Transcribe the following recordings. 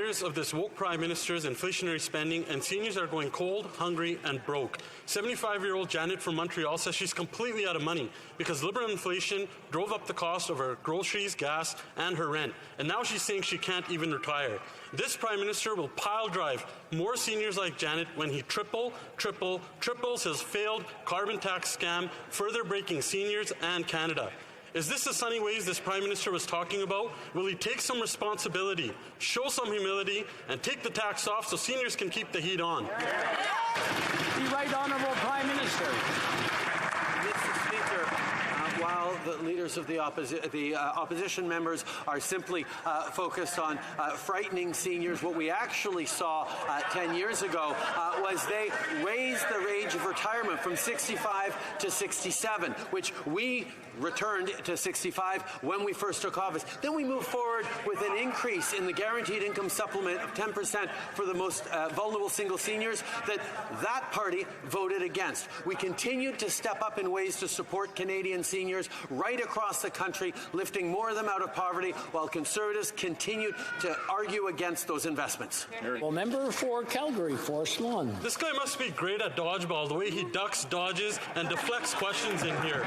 years of this woke Prime Minister's inflationary spending, and seniors are going cold, hungry, and broke. 75-year-old Janet from Montreal says she's completely out of money because Liberal inflation drove up the cost of her groceries, gas, and her rent. And now she's saying she can't even retire. This Prime Minister will pile drive more seniors like Janet when he triples his failed carbon tax scam, further breaking seniors and Canada. Is this the sunny ways this Prime Minister was talking about? Will he take some responsibility, show some humility, and take the tax off so seniors can keep the heat on? The Right Honourable Prime Minister. Mr. Speaker, while the leaders of the opposition members are simply focused on frightening seniors, what we actually saw 10 years ago was they raised the age of retirement from 65 to 67, which we returned to 65 when we first took office. Then we moved forward with an increase in the guaranteed income supplement of 10% for the most vulnerable single seniors that party voted against. We continued to step up in ways to support Canadian seniors right across the country, lifting more of them out of poverty, while Conservatives continued to argue against those investments. Well, member for Calgary, Forrest Lawn. This guy must be great at dodgeball, the way he ducks, dodges, and deflects questions in here.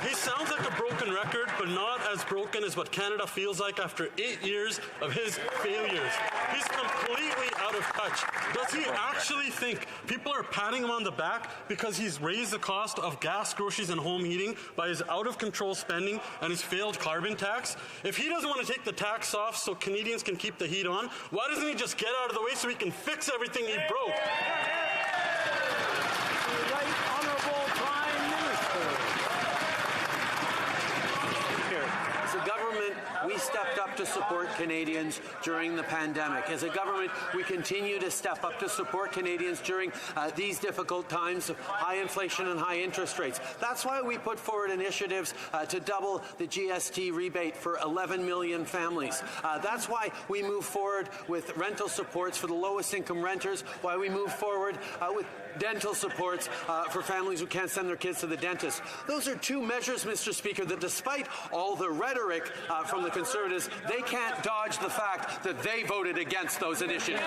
He sounds like a broken record, but not as broken as what Canada feels like after 8 years of his failures. He's completely out of touch. Does he actually think people are patting him on the back because he's raised the cost of gas, groceries, and home heating by his out-of-control spending and his failed carbon tax? If he doesn't want to take the tax off so Canadians can keep the heat on, why doesn't he just get out of the way so he can fix everything he broke? The Right Honourable Prime Minister. As a government, we stepped up to support Canadians during the pandemic. As a government, we continue to step up to support Canadians during these difficult times of high inflation and high interest rates. That's why we put forward initiatives to double the GST rebate for 11 million families. That's why we move forward with rental supports for the lowest income renters, why we move forward with dental supports for families who can't send their kids to the dentist. Those are two measures, Mr. Speaker, that despite all the rhetoric from the Conservatives, they can't dodge the fact that they voted against those initiatives.